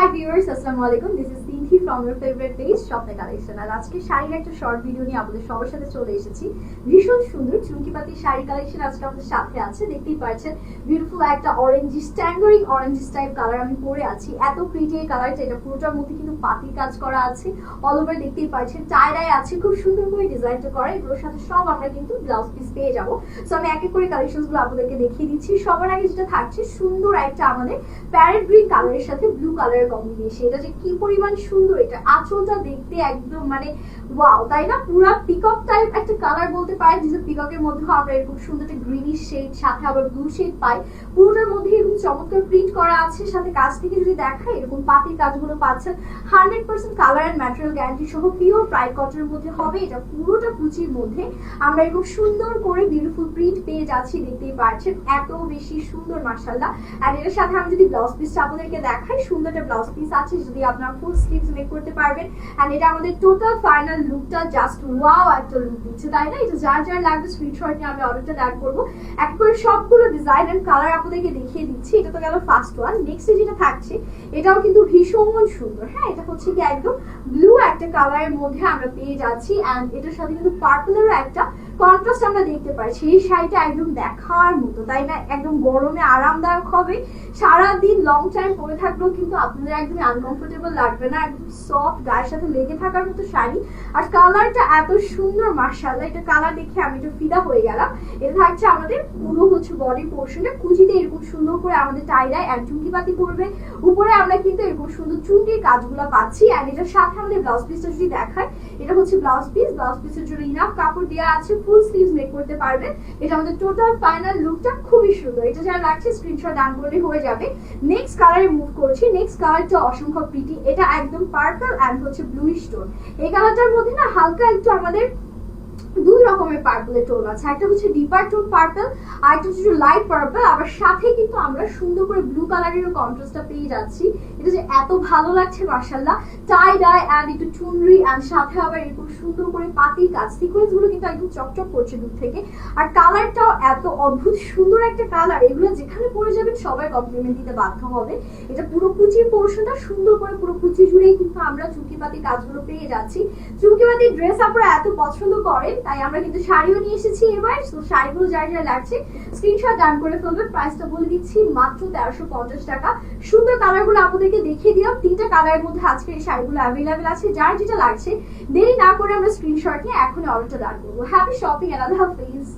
High viewers, আসসালামু আলাইকুম। This is Tinthi from your favourite page Swapne collection. আর আজকে শাড়ির একটা শর্ট ভিডিও নিয়ে আপনাদের সবার সাথে চলে এসেছি। ভীষণ সুন্দর চুমকিপাতি শাড়ি কালেকশন আজকে আমাদের সাথে আছে। দেখতেই পাচ্ছেন বিউটিফুল একটা অরেঞ্জি স্ট্যান্ডারিং অরেঞ্জ টাইপ কালার আমি পরে আছি। এত প্রিটি এই কালারটা, এটা পুরোটার মধ্যে কিন্তু পাতির কাজ করা আছে। অল ওভার দেখতেই পাচ্ছেন টাই আছে, খুব সুন্দর করে ডিজাইনটা করা। এগুলোর সাথে সব আমরা কিন্তু ব্লাউজ পিস পেয়ে যাবো। সো আমি এক এক করে কালেকশনগুলো আপনাদেরকে দেখিয়ে দিচ্ছি। সবার আগে যেটা থাকছে সুন্দর একটা আমাদের প্যারেট গ্রিন কালারের সাথে ব্লু কালারের কম্বিনেশন। এটা যে কি পরিমাণ সুন্দর, এটা আঁচলটা দেখতে একদম মানে ওয়াও, তাই না? পুরো পিকক টাইপ একটা কালার বলতে পারেন, যে পিককের মধ্যে আমরা এরকম সুন্দর একটা গ্রিনিশ শেড সাথে আবার ব্লু শেড পাই। পুরোটার মধ্যে এরকম চমৎকার প্রিন্ট করা আছে। সাথে কাছ থেকে যদি দেখায় এরকম পাতির কাজগুলো পাচ্ছেন। 100% কালার এন্ড ম্যাটেরিয়াল গ্যারান্টি সহ পিওর প্রাইড কটনের মধ্যে হবে। এটা পুরোটা কুচির মধ্যে আমরা এরকম সুন্দর করে বিউটিফুল প্রিন্ট পেয়ে যাচ্ছি। দেখতেই পাচ্ছেন এত বেশি সুন্দর মাশাআল্লাহ। আর এর সাথে আমি যদি ব্লাউজ পিসটা আপনাদেরকে দেখাই, সুন্দর একটা ব্লাউজ পিস আছে, যদি আপনারা ফুল স্লিভস মেক করতে পারবেন। এন্ড এটা আমাদের টোটাল ফাইনাল লুকটা জাস্ট ওয়াও একটা লুক দিচ্ছে, তাই না? এটা যার যার লাগবে স্ক্রিনশট নিয়ে আমি অর্ডারটা অ্যাড করবো। এক করে সবগুলো ডিজাইন এন্ড কালার আপনাদেরকে দেখিয়ে দিচ্ছি। এটা তো গেল ফার্স্ট ওয়ান। নেক্সট যেটা থাকছে এটাও কিন্তু ভীষণ সুন্দর। হ্যাঁ, এটা হচ্ছে কি একদম ব্লু একটা কালারের মধ্যে আমরা পেয়ে যাচ্ছি। এন্ড এটার সাথে কিন্তু পার্পলেরও একটা কন্ট্রাস্ট আমরা দেখতে পাচ্ছি। এই শাড়িটা একদম দেখার মতো, তাই না? একদম গরমে আরামদায়ক হবে, সারাদিন লং টাইম পরে থাকলেও কিন্তু আপনাদের একদম আনকমফোর্টেবল লাগবে না। একদম সফট, গায়ের সাথে লেগে থাকার মতো শাড়ি। আর কালারটা এত সুন্দর মাশাআল্লাহ। এটা কালার দেখে আমি একটু ফিদা হয়ে গেলাম। এটা থাকছে আমাদের পুরো হচ্ছে বডি পোর্শনে, কুচিতে এরকম সুন্দর করে আমাদের টাইডাই এক চুমকিপাতি করবে। উপরে আমরা কিন্তু এরকম সুন্দর চুনটির কাজগুলো পাচ্ছি। আর এটার সাথে আমাদের ব্লাউজ পিসটা যদি দেখায়, এটা হচ্ছে ব্লাউজ পিস। ব্লাউজ পিসের জন্য ইনাফ কাপড় দেওয়া আছে, ফুল স্লিভস মেক করতে পারবেন। এটা আমাদের টোটাল ফাইনাল লুকটা খুবই সুন্দর। এটা যারা লাগছে স্ক্রিনশট ডান করলে হয়ে যাবে। নেক্সট কালারে মুভ করছি। নেক্সট কালারটা অসম্ভব প্রিটি। এটা একদম পার্পল এন্ড হচ্ছে ব্লুইশ টোন। এই কালারটার মধ্যে না হালকা একটু আমাদের দুই রকমের পার্পলের টোন আছে। একটা হচ্ছে ডিপার টোন পার্পল, আর একটা হচ্ছে লাইট পার্পল। আবার সাথে কিন্তু আমরা সুন্দর করে ব্লু কালারেরও কন্ট্রাস্টটা পেয়ে যাচ্ছি। এটা যে এত ভালো লাগছে মাশাআল্লাহ। টাই ডাই এন্ড একটু চুনরি এন্ড সাথে আবার এরকম সুন্দর করে পাতির কাজ, সিকোয়েন্স গুলো কিন্তু একদম চকচক করছে দূর থেকে। আর কালারটাও এত অদ্ভুত সুন্দর একটা কালার, এগুলো যেখানে পরে যাবেন সবাই কমপ্লিমেন্ট দিতে বাধ্য হবে। এটা পুরো কুচির পোর্শনটা সুন্দর করে পুরো কুচি জুড়েই কিন্তু আমরা চুমকিপাতি কাজগুলো পেয়ে যাচ্ছি। চুমকিপাতি ড্রেস আপনারা এত পছন্দ করেন, তাই আমরা কিন্তু শাড়িও নিয়ে এসেছি এবার। তো শাড়িগুলো যার যার লাগছে স্ক্রিনশট ডান করে ফেলবেন। প্রাইসটা বলে দিচ্ছি মাত্র 1350 টাকা। সুন্দর কালারগুলো আপনাদেরকে দেখিয়ে দিলাম। তিনটা কালারের মধ্যে আজকে এই শাড়িগুলো অ্যাভেলেবেল আছে। যার যেটা লাগছে দেরি না করে আমরা স্ক্রিনশট নিয়ে এখনই অর্ডারটা দান করবো। হ্যাপি শপিং এন্ড আল্লাহ হাফেজ।